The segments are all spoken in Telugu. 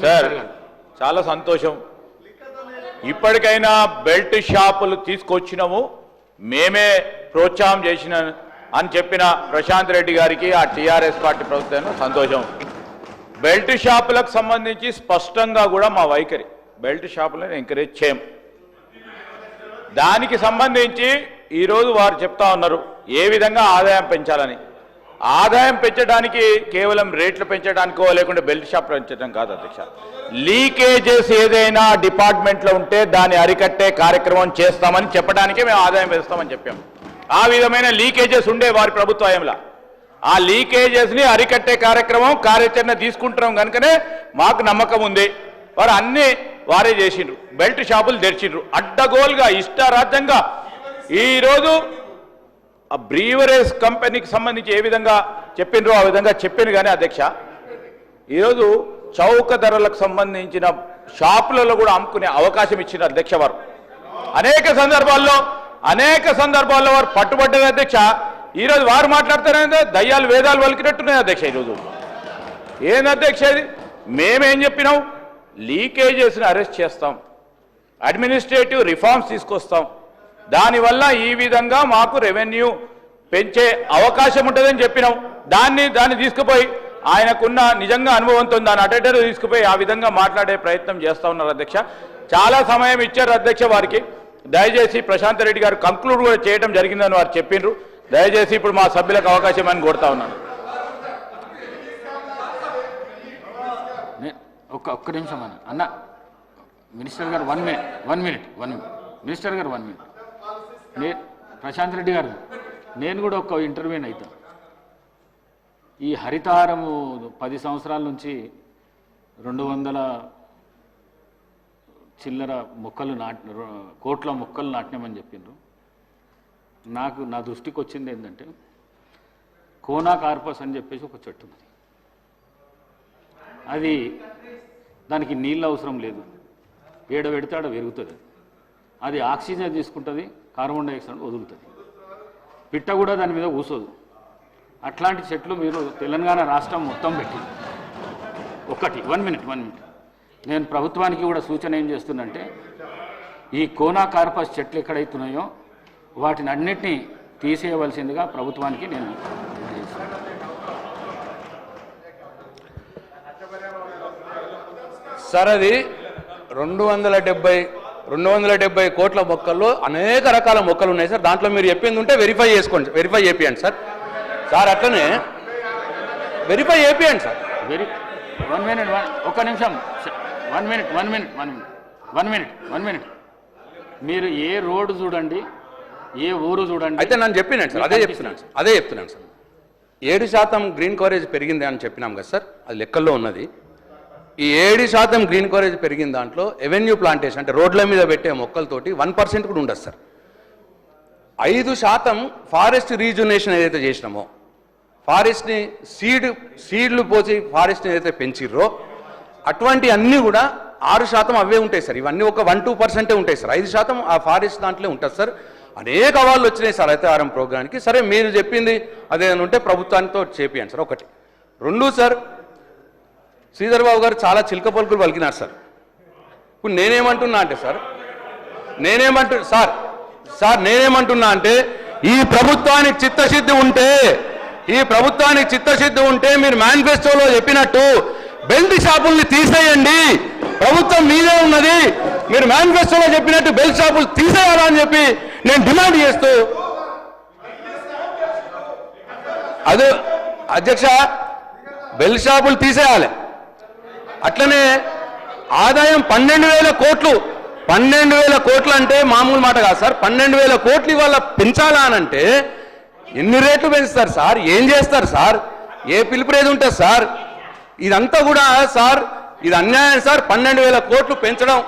సార్ చాలా సంతోషం. ఇప్పటికైనా బెల్ట్ షాపులు తీసుకొచ్చినాము, మేమే ప్రోత్సాహం చేసిన అని చెప్పిన ప్రశాంత్ రెడ్డి గారికి ఆ టీఆర్ఎస్ పార్టీ ప్రభుత్వం సంతోషం. బెల్ట్ షాపులకు సంబంధించి స్పష్టంగా కూడా మా వైఖరి, బెల్ట్ షాపులను ఎంకరేజ్ చేయం. దానికి సంబంధించి ఈరోజు వారు చెప్తా ఉన్నారు ఏ విధంగా ఆదాయం పెంచాలని. ఆదాయం పెంచడానికి కేవలం రేట్లు పెంచడానికో లేకుంటే బెల్ట్ షాప్ పెంచడం కాదు అధ్యక్ష. లీకేజెస్ ఏదైనా డిపార్ట్మెంట్లో ఉంటే దాన్ని అరికట్టే కార్యక్రమం చేస్తామని చెప్పడానికే మేము ఆదాయం పెంచుతామని చెప్పాం. ఆ విధమైన లీకేజెస్ ఉండే వారి ప్రభుత్వ హయాంలో ఆ లీకేజెస్ని అరికట్టే కార్యాచరణ తీసుకుంటున్నాం కనుకనే మాకు నమ్మకం ఉంది. వారు అన్నీ వారే చేసిండ్రు, బెల్ట్ షాపులు తెరిచిండ్రు అడ్డగోలుగా ఇష్టారాజ్యంగా. ఈరోజు ఆ బ్రీవరేజ్ కంపెనీకి సంబంధించి ఏ విధంగా చెప్పిండ్రో ఆ విధంగా చెప్పాను. కానీ అధ్యక్ష ఈరోజు చౌక ధరలకు సంబంధించిన షాపులలో కూడా అమ్ముకునే అవకాశం ఇచ్చిన అధ్యక్ష వారు అనేక సందర్భాల్లో వారు పట్టుబడ్డారు అధ్యక్ష. ఈరోజు వారు మాట్లాడుతారంటే దయ్యాలు వేదాలు వలికినట్టున్నాయి అధ్యక్ష. ఈరోజు ఏంది అధ్యక్ష ఇది? మేమేం చెప్పినాం? లీకేజెస్ని అరెస్ట్ చేస్తాం, అడ్మినిస్ట్రేటివ్ రిఫార్మ్స్ తీసుకొస్తాం, దానివల్ల ఈ విధంగా మాకు రెవెన్యూ పెంచే అవకాశం ఉంటుందని చెప్పినాం. దాన్ని తీసుకుపోయి ఆయనకున్న నిజంగా అనుభవంతో దాన్ని అటెండర్ తీసుకుపోయి ఆ విధంగా మాట్లాడే ప్రయత్నం చేస్తూ ఉన్నారు అధ్యక్ష. చాలా సమయం ఇచ్చారు అధ్యక్ష వారికి. దయచేసి ప్రశాంత్ రెడ్డి గారు కంక్లూడ్ కూడా చేయడం జరిగిందని వారు చెప్పిండ్రు. దయచేసి ఇప్పుడు మా సభ్యులకు అవకాశం అని కోరుతా ఉన్నాను. ఒక్క నిమిషం అన్న మినిస్టర్ గారు 1 మినిట్ మినిస్టర్ గారు 1 మినిట్. ప్రశాంత్ రెడ్డి గారు నేను కూడా ఒక ఇంటర్వ్యూని అవుతా. ఈ హరితహారము 10 సంవత్సరాల నుంచి 200 చిల్లర మొక్కలు కోట్ల మొక్కలు నాటినామని చెప్పిండ్రు. నా దృష్టికి వచ్చింది ఏంటంటే కోనా కార్పస్ అని చెప్పేసి ఒక చెట్టు ఉంది. అది దానికి నీళ్ళు అవసరం లేదు, ఏడ పెడితే ఆడ పెరుగుతుంది. అది ఆక్సిజన్ తీసుకుంటుంది, కార్బన్ డైఆక్సైడ్ వదులుతుంది. పిట్ట కూడా దాని మీద కూసోదు. అట్లాంటి చెట్లు మీరు తెలంగాణ రాష్ట్రం మొత్తం పెట్టింది. 1 మినిట్ నేను ప్రభుత్వానికి కూడా సూచన ఏం చేస్తున్నంటే ఈ కోనా కార్పస్ చెట్లు ఎక్కడైతున్నాయో వాటిని అన్నిటినీ తీసేయవలసిందిగా ప్రభుత్వానికి నేను సార్ అది 270 కోట్ల మొక్కల్లో అనేక రకాల మొక్కలు ఉన్నాయి సార్. దాంట్లో మీరు చెప్పింది ఉంటే వెరిఫై చేపియండి సార్. అట్లనే వెరిఫై చేపియండి సార్. 1 మినిట్ ఒక్క నిమిషం 1 మినిట్. మీరు ఏ రోడ్డు చూడండి, ఏ ఊరు చూడండి. అయితే నేను చెప్పినాను సార్, అదే చెప్తున్నాను సార్. 7% గ్రీన్ కవరేజ్ పెరిగింది అని చెప్పినాం కదా సార్, అది లెక్కల్లో ఉన్నది. ఈ 7% గ్రీన్ కవరేజ్ పెరిగిన దాంట్లో ఎవెన్యూ ప్లాంటేషన్ అంటే రోడ్ల మీద పెట్టే మొక్కలతోటి 1% కూడా ఉండదు సార్. 5% ఫారెస్ట్ రీజునేషన్ ఏదైతే చేసినామో, ఫారెస్ట్ని సీడ్లు పోసి ఫారెస్ట్ని ఏదైతే పెంచిర్రో అటువంటి అన్నీ కూడా 6% అవే ఉంటాయి సార్. ఇవన్నీ ఒక 1-2% ఉంటాయి సార్. 5% ఆ ఫారెస్ట్ దాంట్లో ఉంటుంది సార్. అనేక అవార్డులు వచ్చినాయి సార్ హరితహారం ప్రోగ్రామ్కి. సరే మీరు చెప్పింది అదేదైనా ఉంటే ప్రభుత్వానితో చేపియండి సార్. 1. 2 సార్, శ్రీధర్ బాబు గారు చాలా చిలక పలుకులు పలికినారు సార్. ఇప్పుడు నేనేమంటున్నా అంటే ఈ ప్రభుత్వానికి చిత్తశుద్ధి ఉంటే మీరు మేనిఫెస్టోలో చెప్పినట్టు బెల్ట్ షాపుల్ని తీసేయండి. ప్రభుత్వం మీదే ఉన్నది. మీరు మేనిఫెస్టోలో చెప్పినట్టు బెల్ట్ షాపులు తీసేయాలని చెప్పి నేను డిమాండ్ చేస్తూ అదే అధ్యక్ష బెల్ట్ షాపులు తీసేయాలి. అట్లనే ఆదాయం 12,000 కోట్లు. 12,000 కోట్లు అంటే మామూలు మాట కాదు సార్. 12,000 కోట్లు ఇవాళ పెంచాలా అనంటే ఎన్ని రేట్లు పెంచుతారు సార్? ఏం చేస్తారు సార్? ఏ పిలుపురేది ఉంటుంది సార్? ఇదంతా కూడా సార్ ఇది అన్యాయం సార్. 12,000 కోట్లు పెంచడం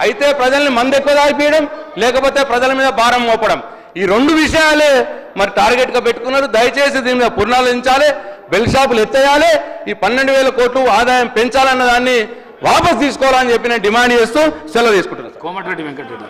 అయితే ప్రజల్ని మందు ఎక్కువ తాగిపోయడం, లేకపోతే ప్రజల మీద భారం మోపడం, ఈ 2 విషయాలే మరి టార్గెట్గా పెట్టుకున్నారు. దయచేసి దీని మీద పునరాలోచించాలి. బెల్ట్ షాపులు ఎత్తేయాలి. ఈ 12,000 కోట్లు ఆదాయం పెంచాలన్న దాన్ని వాపసు తీసుకోవాలని చెప్పి నేను డిమాండ్ చేస్తూ సెలవు తీసుకుంటున్నాను. కోమటిరెడ్డి వెంకటరెడ్డి.